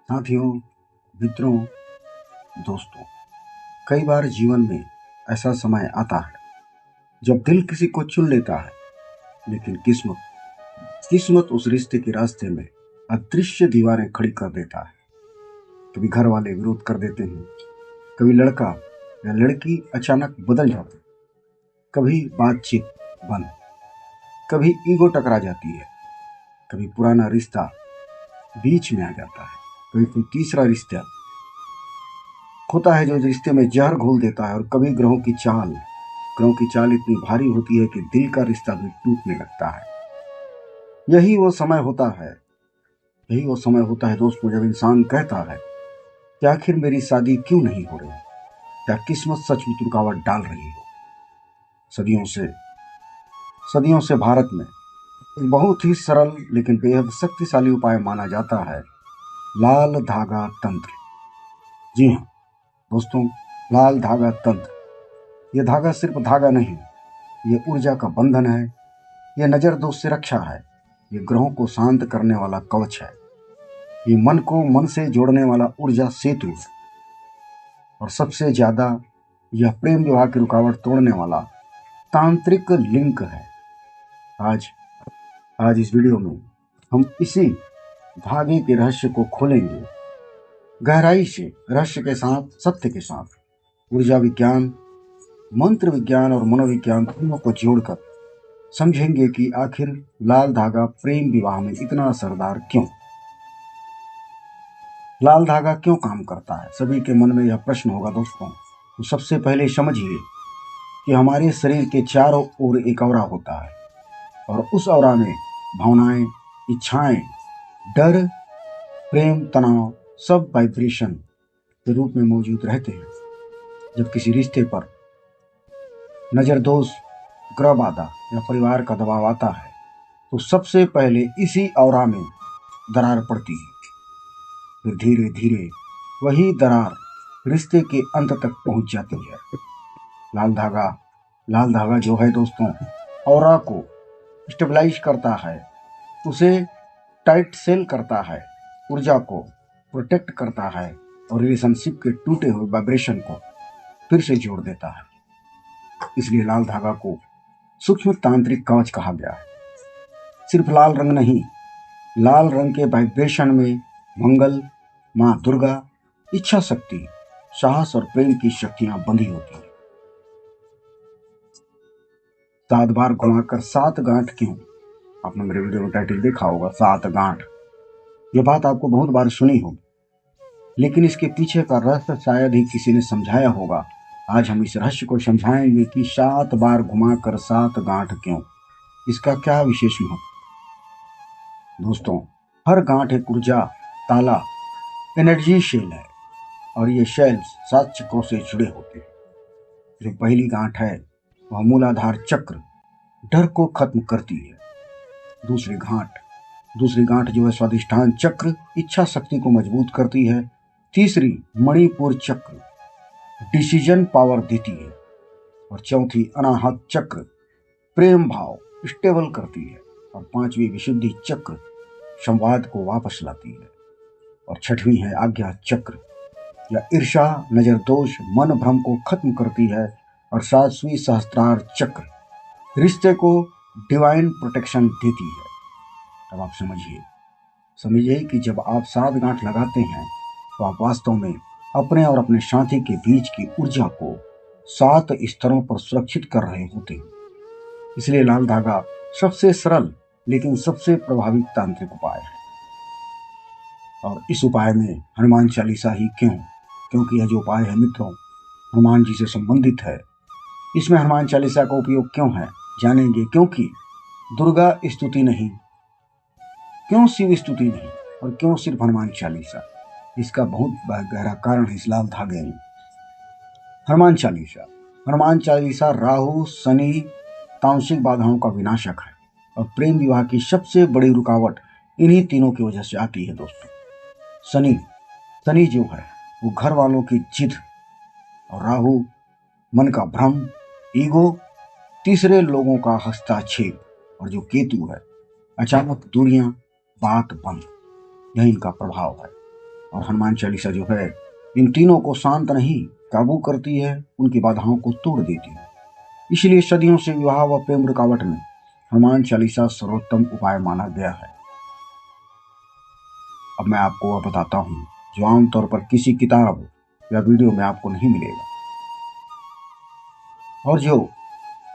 साथियों, मित्रों, दोस्तों, कई बार जीवन में ऐसा समय आता है जब दिल किसी को चुन लेता है, लेकिन किस्मत उस रिश्ते के रास्ते में अदृश्य दीवारें खड़ी कर देता है। कभी घर वाले विरोध कर देते हैं, कभी लड़का या लड़की अचानक बदल जाते, कभी बातचीत बंद, कभी ईगो टकरा जाती है, कभी पुराना रिश्ता बीच में आ जाता है, कभी कोई तीसरा रिश्ता होता है जो रिश्ते में जहर घोल देता है, और कभी ग्रहों की चाल इतनी भारी होती है कि दिल का रिश्ता भी टूटने लगता है। यही वो समय होता है दोस्तों, जब इंसान कहता है कि आखिर मेरी शादी क्यों नहीं हो रही, क्या किस्मत सचमुच रुकावट डाल रही हो। सदियों से भारत में एक बहुत ही सरल लेकिन बेहद शक्तिशाली उपाय माना जाता है, लाल धागा तंत्र। जी हाँ दोस्तों, लाल धागा तंत्र। ये धागा सिर्फ धागा नहीं, ये ऊर्जा का बंधन है, ये नजर दोष से रक्षा है, ये ग्रहों को शांत करने वाला कवच है, ये मन को मन से जोड़ने वाला ऊर्जा सेतु है, और सबसे ज्यादा यह प्रेम विवाह की रुकावट तोड़ने वाला तांत्रिक लिंक है। आज इस वीडियो में हम इसी धागे के रहस्य को खोलेंगे, गहराई से, रहस्य के साथ, सत्य के साथ। ऊर्जा विज्ञान, मंत्र विज्ञान और मनोविज्ञान तीनों को जोड़कर समझेंगे कि आखिर लाल धागा प्रेम विवाह में इतना असरदार क्यों। लाल धागा क्यों काम करता है, सभी के मन में यह प्रश्न होगा दोस्तों। तो सबसे पहले समझिए कि हमारे शरीर के चारों ओर एक औरा होता है, और उस औरा में भावनाएं, इच्छाएं, डर, प्रेम, तनाव सब वाइब्रेशन के रूप में मौजूद रहते हैं। जब किसी रिश्ते पर नजर दोष, ग्रह बाधा या परिवार का दबाव आता है, तो सबसे पहले इसी औरा में दरार पड़ती है। फिर धीरे धीरे वही दरार रिश्ते के अंत तक पहुंच जाती है। लाल धागा जो है दोस्तों, औरा को स्टेबलाइज करता है, उसे टाइट सेल करता है, ऊर्जा को प्रोटेक्ट करता है, और रिलेशनशिप के टूटे हुए वाइब्रेशन को फिर से जोड़ देता है। इसलिए लाल धागा को सूक्ष्म तांत्रिक कवच कहा गया है। सिर्फ लाल रंग नहीं, लाल रंग के वाइब्रेशन में मंगल, माँ दुर्गा, इच्छा शक्ति, साहस और प्रेम की शक्तियां बंधी होती हैं। 7 बार घुमाकर 7 गांठ क्यों? आपने मेरे वीडियो में टाइटल देखा होगा, 7 गांठ। यह बात आपको बहुत बार सुनी होगी, लेकिन इसके पीछे का रहस्य शायद ही किसी ने समझाया होगा। आज हम इस रहस्य को समझाएंगे कि 7 बार घुमाकर 7 गांठ क्यों, इसका क्या विशेष महत्व। दोस्तों, हर गांठ एक ऊर्जा ताला, एनर्जी शेल है, और ये शेल्स 7 चक्रों से जुड़े होते हैं। जो पहली गांठ है वह मूलाधार चक्र, डर को खत्म करती है। दूसरी गांठ जो है स्वादिष्ठान चक्र, इच्छा शक्ति को मजबूत करती है। तीसरी मणिपुर चक्र, डिसीजन पावर देती है। और चौथी अनाहत चक्र, प्रेम भाव स्टेबल करती है। और 5वीं विशुद्धि चक्र, संवाद को वापस लाती है। और 6वीं है आज्ञा चक्र, या ईर्षा, नजर दोष, मन भ्रम को खत्म करती है। और 7वीं सहस्त्रार चक्र, रिश्ते को डिवाइन प्रोटेक्शन देती है। अब आप समझिए कि जब आप 7 गांठ लगाते हैं, तो आप वास्तव में अपने और अपने साथी के बीच की ऊर्जा को 7 स्तरों पर सुरक्षित कर रहे होते हैं। इसलिए लाल धागा सबसे सरल लेकिन सबसे प्रभावी तांत्रिक उपाय है। और इस उपाय में हनुमान चालीसा ही क्यों? क्योंकि यह जो उपाय है मित्रों, हनुमान जी से संबंधित है। इसमें हनुमान चालीसा का उपयोग क्यों है जानेंगे। क्योंकि दुर्गा स्तुति नहीं, क्यों शिव स्तुति नहीं, और क्यों सिर्फ हनुमान चालीसा, इसका बहुत गहरा कारण है इस लाल धागे में। हनुमान चालीसा राहु, शनि, तामसिक बाधाओं का विनाशक है, और प्रेम विवाह की सबसे बड़ी रुकावट इन्हीं तीनों की वजह से आती है दोस्तों। शनि जो है वो घर वालों की जिद, और राहु मन का भ्रम, ईगो, तीसरे लोगों का हस्तक्षेप, और जो केतु है अचानक दूरियां, बात बंद, यही इनका प्रभाव है। और हनुमान चालीसा जो है इन तीनों को शांत नहीं काबू करती है, उनकी बाधाओं को तोड़ देती है। इसलिए सदियों से विवाह व प्रेम रुकावट में हनुमान चालीसा सर्वोत्तम उपाय माना गया है। अब मैं आपको वह बताता हूँ जो आमतौर पर किसी किताब या वीडियो में आपको नहीं मिलेगा, और जो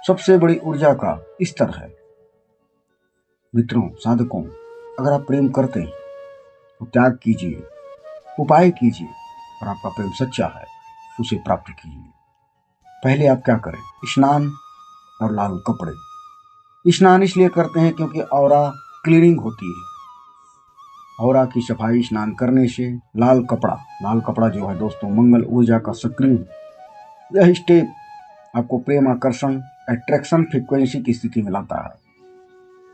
सबसे बड़ी ऊर्जा का स्तर है। मित्रों, साधकों, अगर आप प्रेम करते हैं तो त्याग कीजिए, उपाय कीजिए, और आपका प्रेम सच्चा है उसे प्राप्त कीजिए। पहले आप क्या करें? स्नान और लाल कपड़े। स्नान इसलिए करते हैं क्योंकि ऑरा क्लीनिंग होती है, ऑरा की सफाई स्नान करने से। लाल कपड़ा जो है दोस्तों मंगल ऊर्जा का सक्रिय। यह स्टेप आपको प्रेम, आकर्षण, अट्रैक्शन फ्रीक्वेंसी की स्थिति में लाता है।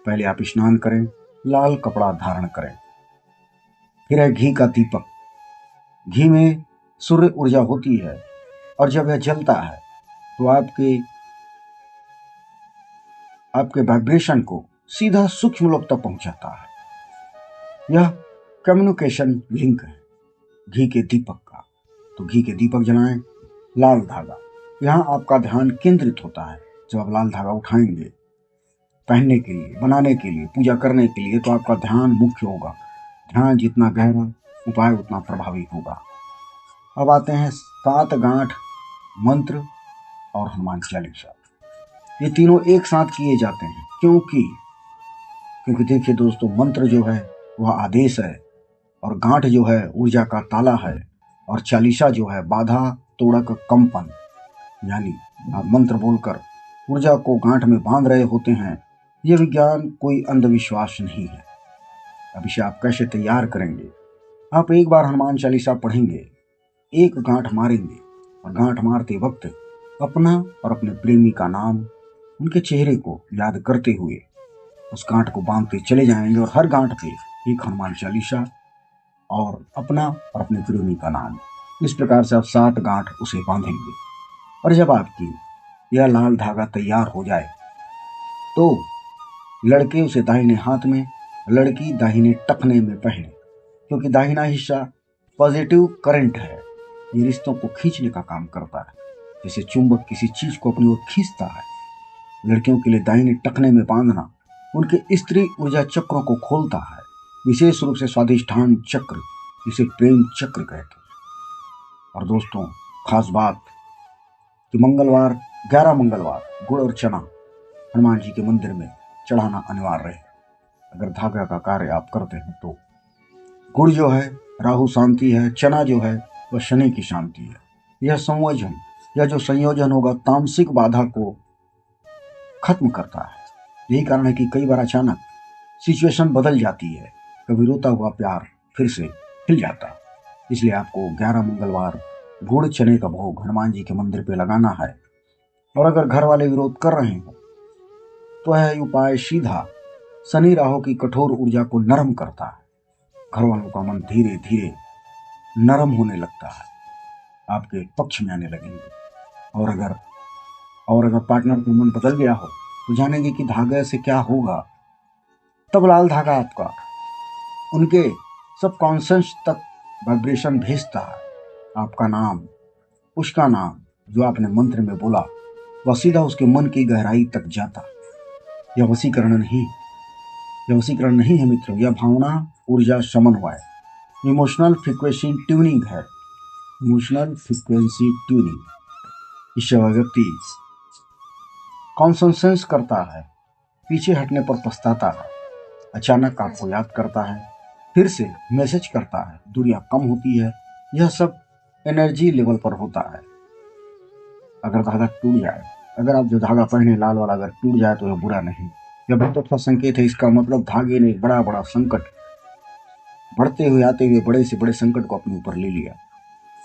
पहले आप स्नान करें, लाल कपड़ा धारण करें। फिर है घी का दीपक। घी में सूर्य ऊर्जा होती है, और जब यह जलता है तो आपके वाइब्रेशन को सीधा सूक्ष्म लोक तक पहुंचाता है। यह कम्युनिकेशन लिंक है घी के दीपक का। तो घी के दीपक जलाएं। लाल धागा, यहाँ आपका ध्यान केंद्रित होता है। जब आप लाल धागा उठाएंगे पहनने के लिए, बनाने के लिए, पूजा करने के लिए, तो आपका ध्यान मुख्य होगा। ध्यान जितना गहरा, उपाय उतना प्रभावी होगा। अब आते हैं 7 गांठ मंत्र और हनुमान चालीसा। ये तीनों एक साथ किए जाते हैं। क्योंकि देखिए दोस्तों, मंत्र जो है वह आदेश है, और गांठ जो है ऊर्जा का ताला है, और चालीसा जो है बाधा तोड़क कंपन। यानी आप मंत्र बोलकर ऊर्जा को गांठ में बांध रहे होते हैं। यह विज्ञान कोई अंधविश्वास नहीं है। अब इसे आप कैसे तैयार करेंगे? आप एक बार हनुमान चालीसा पढ़ेंगे, एक गांठ मारेंगे, और गांठ मारते वक्त अपना और अपने प्रेमी का नाम, उनके चेहरे को याद करते हुए उस गांठ को बांधते चले जाएंगे, और हर गांठ पे एक हनुमान चालीसा और अपना और अपने प्रेमी का नाम। इस प्रकार से आप 7 गांठ उसे बांधेंगे। और जब आपकी यह लाल धागा तैयार हो जाए तो लड़के उसे दाहिने हाथ में, लड़की दाहिने टखने में पहने। क्योंकि दाहिना हिस्सा पॉजिटिव करंट है, ये रिश्तों को खींचने का काम करता है, जैसे चुंबक किसी चीज को अपनी ओर खींचता है। लड़कियों के लिए दाहिने टखने में बांधना उनके स्त्री ऊर्जा चक्रों को खोलता है, विशेष रूप से स्वादिष्ठान चक्र, जिसे प्रेम चक्र कहते हैं। और दोस्तों, खास बात कि 11 मंगलवार गुड़ और चना हनुमान जी के मंदिर में चढ़ाना अनिवार्य है। अगर धागा का कार्य आप करते हैं तो गुड़ जो है राहु शांति है, चना जो है वह शनि की शांति है। यह जो संयोजन होगा तामसिक बाधा को खत्म करता है। यही कारण है कि कई बार अचानक सिचुएशन बदल जाती है, कभी रोता हुआ प्यार फिर से खिल जाता है। इसलिए आपको 11 मंगलवार गुड़ चने का भोग हनुमान जी के मंदिर पे लगाना है। और अगर घर वाले विरोध कर रहे हो तो यह उपाय सीधा शनि राहु की कठोर ऊर्जा को नरम करता है। घर वालों का मन धीरे धीरे नरम होने लगता है, आपके पक्ष में आने लगेंगे। और अगर पार्टनर का मन बदल गया हो तो जानेंगे कि धागे से क्या होगा। तब लाल धागा आपका उनके सबकॉन्शियस तक वाइब्रेशन भेजता है। आपका नाम, उसका नाम जो आपने मंत्र में बोला, वह सीधा उसके मन की गहराई तक जाता। यह वशीकरण नहीं है मित्रों, यह भावना ऊर्जा समन्वय, इमोशनल फ्रीक्वेंसी ट्यूनिंग है। इमोशनल फ्रीक्वेंसी ट्यूनिंग, इससे वह व्यक्ति कॉन्सेंस करता है, पीछे हटने पर पछताता है, अचानक आपको याद करता है, फिर से मैसेज करता है, दूरियां कम होती है। यह सब एनर्जी लेवल पर होता है। अगर धागा टूट जाए, अगर आप जो धागा पहने लाल वाला अगर टूट जाए तो यह बुरा नहीं, यह बहुत अच्छा संकेत है। इसका मतलब धागे ने बड़ा संकट, बढ़ते हुए आते हुए बड़े से बड़े संकट को अपने ऊपर ले लिया,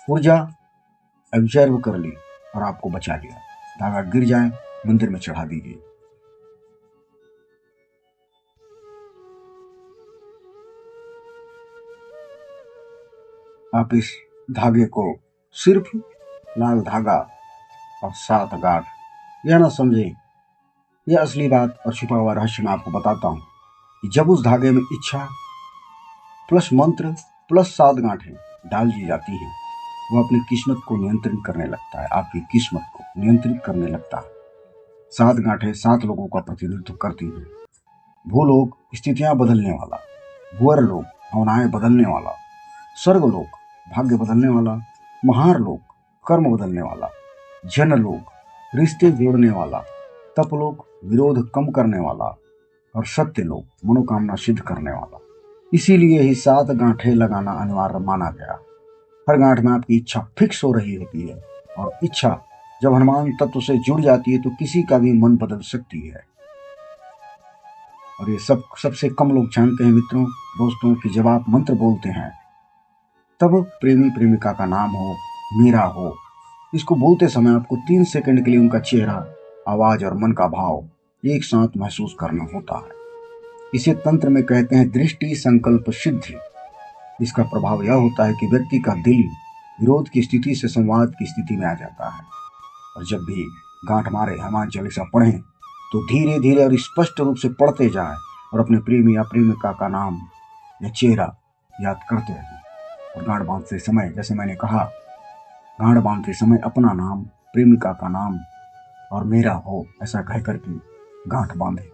ऊर्जा ऑब्जर्व कर ली और आपको बचा लिया। धागा गिर जाए, मंदिर में चढ़ा दीजिए। आप इस धागे को सिर्फ लाल धागा और 7 गांठ, यह ना समझे, यह असली बात और छुपा हुआ रहस्य मैं आपको बताता हूं कि जब उस धागे में इच्छा प्लस मंत्र प्लस 7 गांठें डाल दी जाती हैं, वो अपनी किस्मत को नियंत्रित करने लगता है, आपकी किस्मत को नियंत्रित करने लगता है। 7 गांठें 7 लोगों का प्रतिनिधित्व करती हैं। भूलोक स्थितियां बदलने वाला, भूअरलोक भावनाएं बदलने वाला, स्वर्गलोक भाग्य बदलने वाला, महारलोक कर्म बदलने वाला, जनलोक रिश्ते जोड़ने वाला, तपलोक विरोध कम करने वाला और सत्यलोक मनोकामना सिद्ध करने वाला। इसीलिए ही 7 गांठें लगाना अनिवार्य माना गया। हर गांठ में आपकी इच्छा फिक्स हो रही होती है, और इच्छा जब हनुमान तत्व से जुड़ जाती है तो किसी का भी मन बदल सकती है। और ये सबसे कम लोग जानते हैं मित्रों, दोस्तों, कि जब आप मंत्र बोलते हैं तब प्रेमी प्रेमिका का नाम हो, मेरा हो, इसको बोलते समय आपको 3 सेकंड के लिए उनका चेहरा, आवाज और मन का भाव एक साथ महसूस करना होता है। इसे तंत्र में कहते हैं दृष्टि संकल्प सिद्धि। इसका प्रभाव यह होता है कि व्यक्ति का दिल विरोध की स्थिति से संवाद की स्थिति में आ जाता है। और जब भी गांठ मारे हनुमान चालीसा पढ़ें तो धीरे धीरे और स्पष्ट रूप से पढ़ते जाएं और अपने प्रेमी या प्रेमिका का नाम या चेहरा याद करते रहें। और गांठ बांधते समय, जैसे मैंने कहा, गांठ बांधते समय अपना नाम, प्रेमिका का नाम और मेरा हो ऐसा कह करके गांठ बांधे।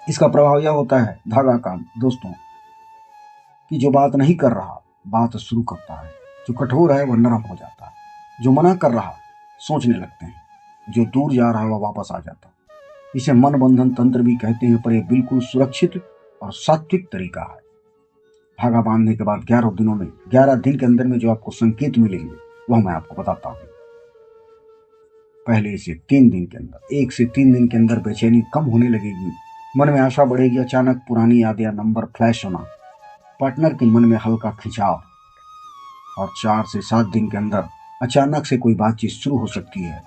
इसका प्रभाव यह होता है धागा का दोस्तों, कि जो बात नहीं कर रहा बात शुरू करता है, जो कठोर है वह नरम हो जाता है, जो मना कर रहा सोचने लगते हैं, जो दूर जा रहा वह वापस आ जाता है। इसे मन बंधन तंत्र भी कहते हैं, पर यह बिल्कुल सुरक्षित और सात्विक तरीका है। धागा बांधने के बाद 11 दिनों में, 11 दिन के अंदर में जो आपको संकेत मिलेंगे वह मैं आपको बताता हूँ। पहले से 3 दिन के अंदर, 1 से 3 दिन के अंदर बेचैनी कम होने लगेगी, मन में आशा बढ़ेगी, अचानक पुरानी यादें या नंबर फ्लैश होना, पार्टनर के मन में हल्का खिंचाव, और 4 से 7 दिन के अंदर अचानक से कोई बातचीत शुरू हो सकती है।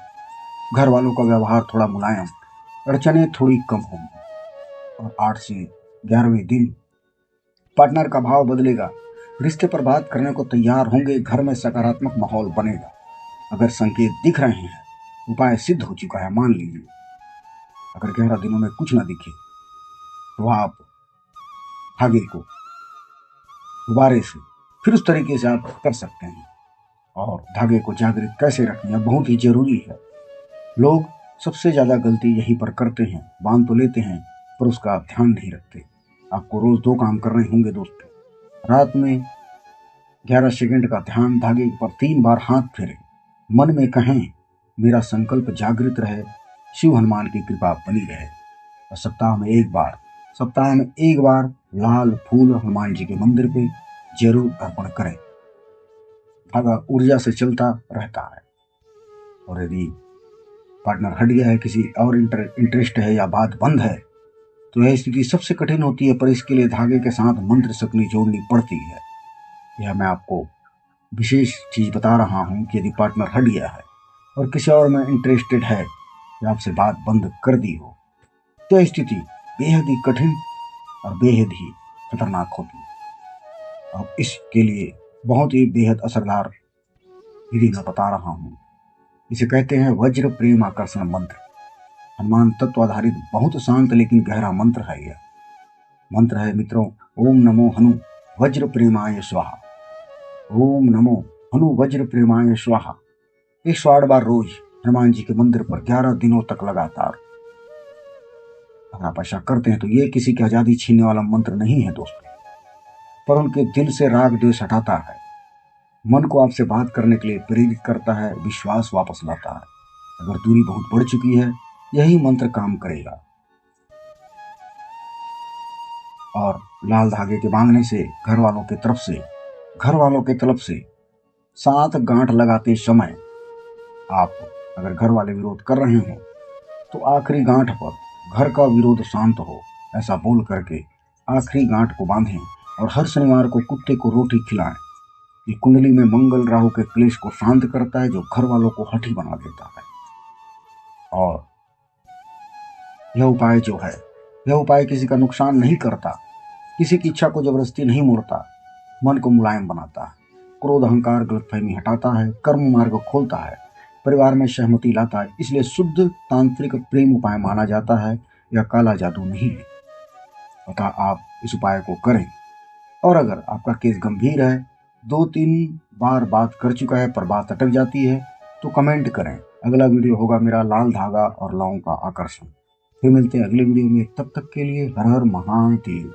घर वालों का व्यवहार थोड़ा मुलायम, अड़चनें थोड़ी कम होंगी। और 8 से 11वें दिन पार्टनर का भाव बदलेगा, रिश्ते पर बात करने को तैयार होंगे, घर में सकारात्मक माहौल बनेगा। अगर संकेत दिख रहे हैं, उपाय सिद्ध हो चुका है, मान लीजिए। अगर 11 दिनों में कुछ न दिखे तो आप धागे को दोबारे से फिर उस तरीके से आप कर सकते हैं। और धागे को जागृत कैसे रखें, यह बहुत ही जरूरी है। लोग सबसे ज्यादा गलती यहीं पर करते हैं, बांध तो लेते हैं पर उसका ध्यान नहीं रखते। आपको रोज 2 काम करने होंगे दोस्तों। रात में 11 सेकंड का ध्यान, धागे पर 3 बार हाथ फेरें, मन में कहें मेरा संकल्प जागृत रहे, शिव हनुमान की कृपा बनी रहे। और सप्ताह में एक बार लाल फूल हनुमान जी के मंदिर पे जरूर अर्पण करें। धागा ऊर्जा से चलता रहता है, और यदि पार्टनर हट गया है, किसी और इंटरेस्ट है या बात बंद है, तो यह स्थिति सबसे कठिन होती है। पर इसके लिए धागे के साथ मंत्र शक्ति जोड़नी पड़ती है। यह मैं आपको विशेष चीज बता रहा हूं कि यदि पार्टनर हट गया है और किसी और में इंटरेस्टेड है या आपसे बात बंद कर दी हो, तो यह स्थिति बेहद ही कठिन और बेहद ही खतरनाक होती है। और इसके लिए बहुत ही बेहद असरदार विधि मैं बता रहा हूं। इसे कहते हैं वज्र प्रेम आकर्षण मंत्र। हनुमान तत्व आधारित बहुत शांत लेकिन गहरा मंत्र है। यह मंत्र है मित्रों, ओम नमो हनु वज्र प्रेमाय स्वाहा। ओम नमो हनु वज्र प्रेमाय स्वाहा। 108 बार रोज हनुमान जी के मंदिर पर 11 दिनों तक लगातार। अगर आप ऐसा करते हैं तो ये किसी की आजादी छीनने वाला मंत्र नहीं है दोस्तों, पर उनके दिल से राग द्वेष हटाता है, मन को आपसे बात करने के लिए प्रेरित करता है, विश्वास वापस लाता है। अगर दूरी बहुत बढ़ चुकी है, यही मंत्र काम करेगा। और लाल धागे के बांधने से घर वालों के तरफ से 7 गांठ लगाते समय आप अगर घर वाले विरोध कर रहे हो तो आखिरी गांठ पर घर का विरोध शांत हो ऐसा बोल करके आखिरी गांठ को बांधें। और हर शनिवार को कुत्ते को रोटी खिलाएं। ये कुंडली में मंगल राहु के क्लेश को शांत करता है, जो घर वालों को हठी बना देता है। और यह उपाय किसी का नुकसान नहीं करता, किसी की इच्छा को जबरदस्ती नहीं मोड़ता, मन को मुलायम बनाता है, क्रोध अहंकार गलतफहमी हटाता है, कर्म मार्ग खोलता है, परिवार में सहमति लाता है। इसलिए शुद्ध तांत्रिक प्रेम उपाय माना जाता है। यह काला जादू नहीं है। अतः आप इस उपाय को करें और अगर आपका केस गंभीर है, 2-3 बार बात कर चुका है पर बात अटक जाती है, तो कमेंट करें। अगला वीडियो होगा मेरा लाल धागा और लौंग का आकर्षण। फिर मिलते हैं अगले वीडियो में, तब तक के लिए हर हर महादेव।